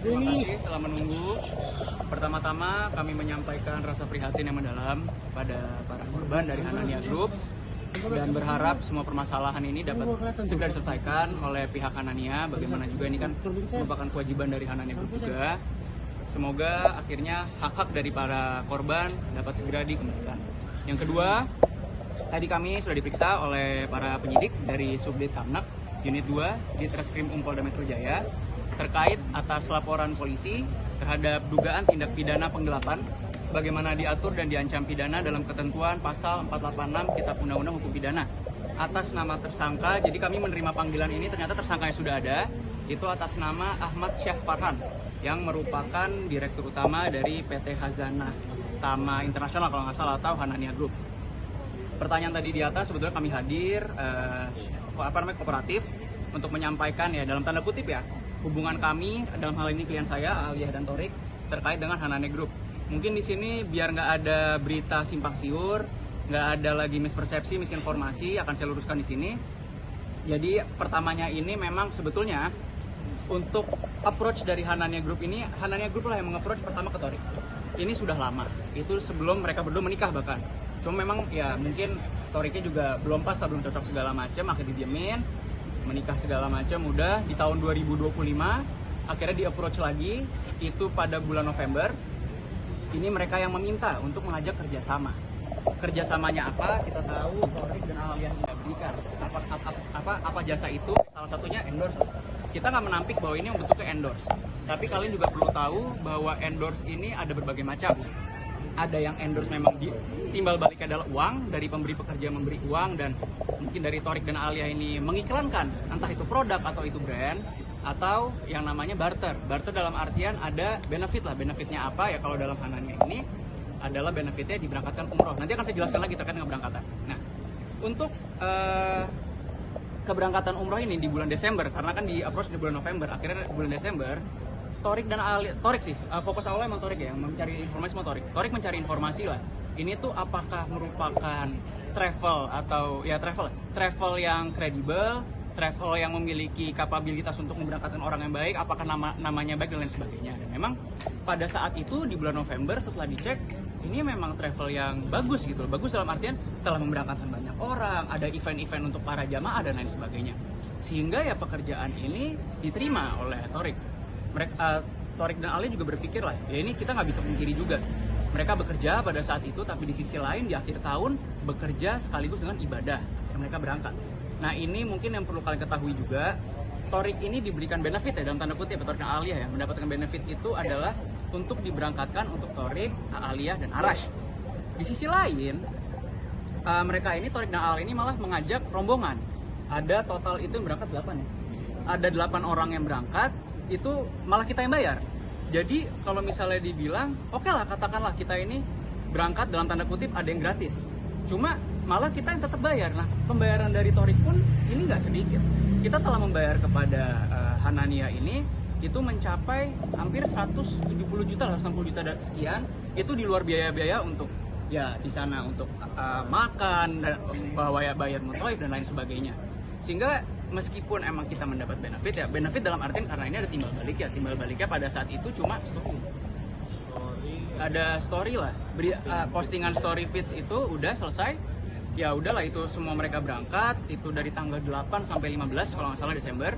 Terima kasih telah menunggu. Pertama-tama kami menyampaikan rasa prihatin yang mendalam kepada para korban dari Hanania Group dan berharap semua permasalahan ini dapat segera diselesaikan oleh pihak Hanania. Bagaimana juga ini kan merupakan kewajiban dari Hanania Group juga. Semoga akhirnya hak-hak dari para korban dapat segera dikembalikan. Yang kedua, tadi kami sudah diperiksa oleh para penyidik dari Subdit Kamnak Unit 2 di Treskrim Polda Metro Jaya terkait atas laporan polisi terhadap dugaan tindak pidana penggelapan sebagaimana diatur dan diancam pidana dalam ketentuan pasal 486 Kitab Undang-Undang Hukum Pidana atas nama tersangka. Jadi kami menerima panggilan ini, ternyata tersangkanya sudah ada, itu atas nama Ahmad Syah Farhan yang merupakan Direktur Utama dari PT Hazanah Tama Internasional kalau nggak salah, atau Hanania Group. Pertanyaan tadi di atas sebetulnya kami hadir kooperatif untuk menyampaikan ya dalam tanda kutip ya hubungan kami, dalam hal ini klien saya Aliyah dan Thorik, terkait dengan Hanania Group. Mungkin di sini biar nggak ada berita simpang siur, nggak ada lagi mispersepsi, misinformasi, akan saya luruskan di sini. Jadi pertamanya ini memang sebetulnya untuk approach dari Hanania Group ini, Hanania Group lah yang meng-approach pertama ke Thorik. Ini sudah lama, itu sebelum mereka berdua menikah bahkan. Cuma memang ya mungkin Thoriknya juga belum pas, belum cocok segala macam, akhirnya didiemin, menikah segala macam. Udah di tahun 2025 akhirnya di-approach lagi, itu pada bulan November. Ini mereka yang meminta untuk mengajak kerjasama. Kerjasamanya apa? Kita tahu Thorik dan Aliyah yang berikan. Apa jasa itu? Salah satunya endorse. Kita nggak menampik bahwa ini bentuknya endorse. Tapi kalian juga perlu tahu bahwa endorse ini ada berbagai macam. Ada yang endorse memang timbal baliknya adalah uang, dari pemberi pekerja memberi uang, dan mungkin dari Thorik dan Aliyah ini mengiklankan entah itu produk atau itu brand, atau yang namanya barter. Barter dalam artian ada benefit lah. Benefitnya apa ya? Kalau dalam Hanania ini adalah benefitnya diberangkatkan umroh. Nanti akan saya jelaskan lagi terkait dengan keberangkatan. Nah, untuk keberangkatan umroh ini di bulan Desember, karena kan di approach di bulan November, akhirnya bulan Desember Thorik dan Aliyah, Thorik sih, fokus awalnya emang Thorik ya, yang mencari informasi sama Thorik. Thorik mencari informasi lah, ini tuh apakah merupakan travel atau ya travel yang kredibel, travel yang memiliki kapabilitas untuk memberangkatkan orang yang baik, apakah namanya baik dan lain sebagainya. Dan memang pada saat itu di bulan November setelah dicek, ini memang travel yang bagus gitu loh. Bagus dalam artian telah memberangkatkan banyak orang, ada event-event untuk para jamaah dan lain sebagainya. Sehingga ya pekerjaan ini diterima oleh Thorik. Mereka, Thorik dan Ali juga berpikir lah, ya ini kita nggak bisa pungkiri juga. Mereka bekerja pada saat itu, tapi di sisi lain di akhir tahun bekerja sekaligus dengan ibadah. Mereka berangkat. Nah ini mungkin yang perlu kalian ketahui juga, Thorik ini diberikan benefit ya, dalam tanda kutip, Thorik dan Aliyah ya, mendapatkan benefit itu adalah untuk diberangkatkan untuk Thorik, Aliyah, dan Arash. Di sisi lain, mereka ini, Thorik dan Aliyah ini malah mengajak rombongan. Ada total itu yang berangkat 8 ya. Ada 8 orang yang berangkat, itu malah kita yang bayar. Jadi kalau misalnya dibilang, oke lah katakanlah kita ini berangkat dalam tanda kutip ada yang gratis. Cuma malah kita yang tetap bayar. Nah pembayaran dari Thorik pun ini nggak sedikit. Kita telah membayar kepada Hanania ini itu mencapai hampir 170 juta, 160 juta sekian. Itu di luar biaya-biaya untuk ya di sana untuk makan, bayar mutoib dan lain sebagainya. Sehingga meskipun emang kita mendapat benefit ya, benefit dalam artian karena ini ada timbal balik ya. Timbal baliknya pada saat itu cuma ada story lah, postingan story feeds itu udah selesai. Ya udahlah itu semua mereka berangkat, itu dari tanggal 8 sampai 15 kalau nggak salah Desember.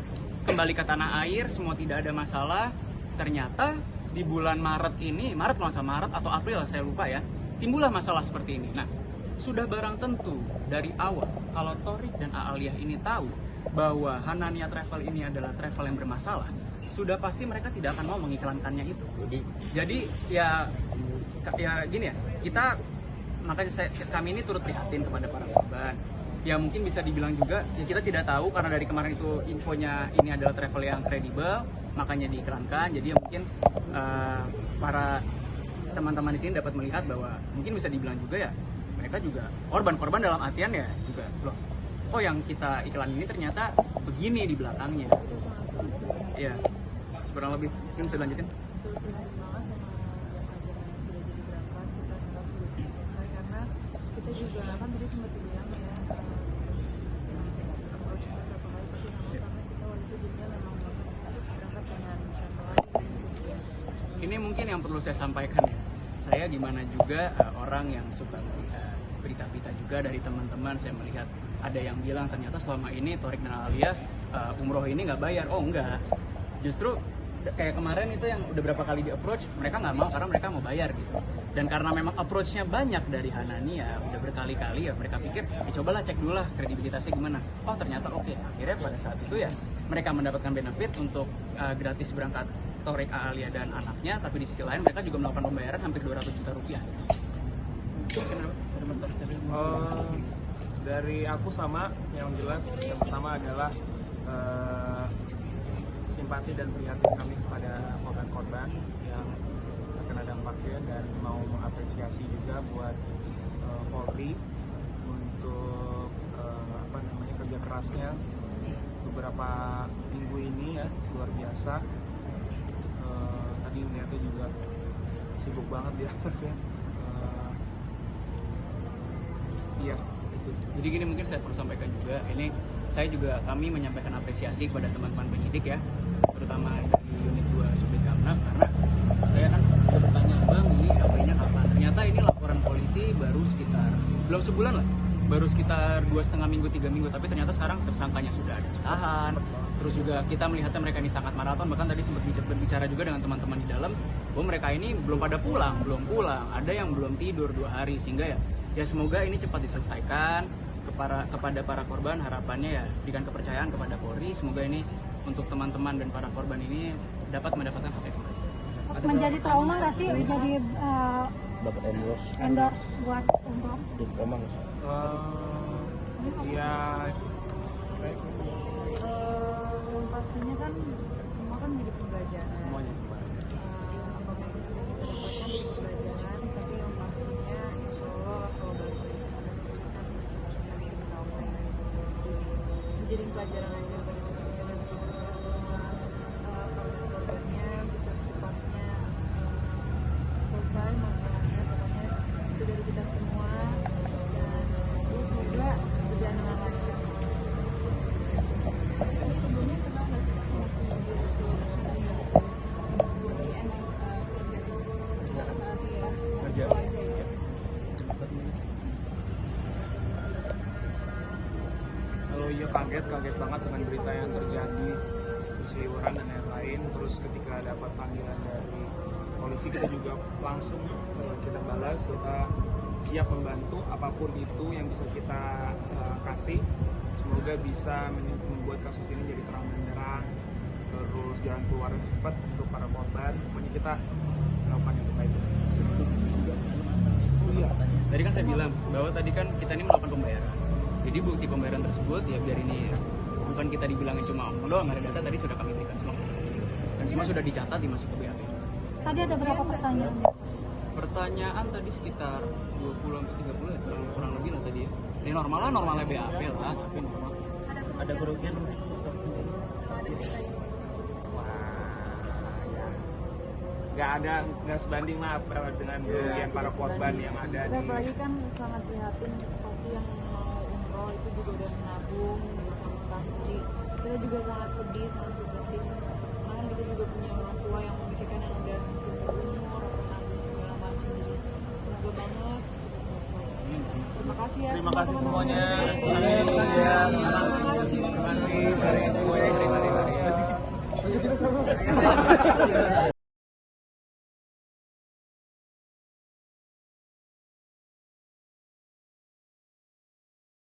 Kembali ke tanah air, semua tidak ada masalah. Ternyata di bulan Maret ini, Maret kalau nggak salah, Maret atau April saya lupa ya, timbullah masalah seperti ini. Nah, sudah barang tentu dari awal kalau Thorik dan Aliyah ini tahu bahwa Hanania Travel ini adalah travel yang bermasalah, sudah pasti mereka tidak akan mau mengiklankannya itu. Jadi ya gini ya, kami ini turut prihatin kepada para korban. Ya mungkin bisa dibilang juga ya kita tidak tahu karena dari kemarin itu infonya ini adalah travel yang kredibel, makanya diiklankan. Jadi ya mungkin para teman-teman di sini dapat melihat bahwa mungkin bisa dibilang juga ya mereka juga korban dalam artian ya juga loh. Oh yang kita iklan ini ternyata begini di belakangnya. Ya, kurang lebih. Mungkin bisa lanjutin. Kita juga kan tadi sempat bilang ya approach kita berapa kali, tapi karena kita waktu itu jadinya memang berangkat dengan travel lain. ini mungkin yang perlu saya sampaikan ya. Saya gimana juga orang yang suka melihat berita-berita juga dari teman-teman, saya melihat ada yang bilang ternyata selama ini Thorik dan Alia umroh ini nggak bayar. Oh enggak, justru kayak kemarin itu yang udah berapa kali di approach, mereka nggak mau karena mereka mau bayar gitu. Dan karena memang approach-nya banyak dari Hanania, udah berkali-kali ya mereka pikir, cobalah cek dulu lah kredibilitasnya gimana. Oh ternyata oke. Akhirnya pada saat itu ya mereka mendapatkan benefit untuk gratis berangkat Thorik, Alia dan anaknya, tapi di sisi lain mereka juga melakukan pembayaran hampir 200 juta rupiah. Dari aku sama, yang jelas yang pertama adalah simpati dan prihatin kami kepada korban-korban yang terkena dampaknya, dan mau mengapresiasi juga buat Polri untuk kerja kerasnya beberapa minggu ini ya, luar biasa. Tadi melihatnya juga sibuk banget di atasnya. Iya, itu. Jadi gini, mungkin saya perlu sampaikan juga, ini kami menyampaikan apresiasi kepada teman-teman penyidik ya, terutama dari unit 2 Subdit Kamna, karena saya kan sudah bertanya, Bang, ini apa-nya kapan? Ternyata ini laporan polisi baru sekitar, belum sebulan lah, baru sekitar 2,5 minggu, 3 minggu, tapi ternyata sekarang tersangkanya sudah ada ditahan. Terus juga kita melihatnya mereka ini sangat maraton, bahkan tadi sempat berbicara juga dengan teman-teman di dalam, bahwa mereka ini belum pada belum pulang, ada yang belum tidur 2 hari, sehingga ya semoga ini cepat diselesaikan. Kepada para korban, harapannya ya berikan kepercayaan kepada Polri, semoga ini untuk teman-teman dan para korban ini dapat mendapatkan hak kembali. Menjadi trauma nggak sih jadi dapat endorse buat untuk emang Ya yang pastinya kan semua kan jadi pembelajaran. semuanya. Apapun itu kita dapatkan dari pembelajaran, tapi yang pastinya insya Allah kalau balik lagi ke atas kita dari trauma ya, dijadiin pelajaran aja bagi kita, dan semoga semua korban-korbannya bisa secepatnya selesai masalahnya. Pokoknya itu dari kita semua, dan ya semoga berjalan dengan lancar. Sebelumnya kenal nggak sih sama si Restu Kerja. Kalau iya kaget banget dengan berita yang terjadi, berseliweran dan lain-lain. Terus ketika dapat panggilan dari polisi, kita juga langsung kita balas, kita siap membantu apapun itu yang bisa kita kasih. Semoga bisa membuat kasus ini jadi terang benderang, terus jalan keluar yang cepat untuk para korban. Pokoknya kita melakukan yang terbaik. Oh iya. Tadi kan saya bilang bahwa tadi kan kita ini melakukan pembayaran. Jadi bukti pembayaran tersebut ya biar ini bukan kita dibilangin cuma omong doang, ada data tadi sudah kami berikan semua. Dan semua sudah dicatat dimasuk ke BAP. tadi ada berapa pertanyaan? Pertanyaan tadi sekitar 20 sampai 30 ya, kurang lebih lah tadi ya. Ini normalnya BAP lah, tapi normal. ada kerugian nggak sebanding lah dengan kerugian para korban yang ada Kita di. apalagi kan sangat prihatin, pasti yang mau umroh itu juga udah menabung bertahun-tahun, jadi kita juga sangat sedih, sangat prihatin. Karena kita juga punya orang tua yang memikirkan yang udah mungkin berumur atau nabung segala macam, jadi semoga banget cepat selesai. Terima kasih ya. Terima kasih semuanya. Terima kasih. Terima kasih.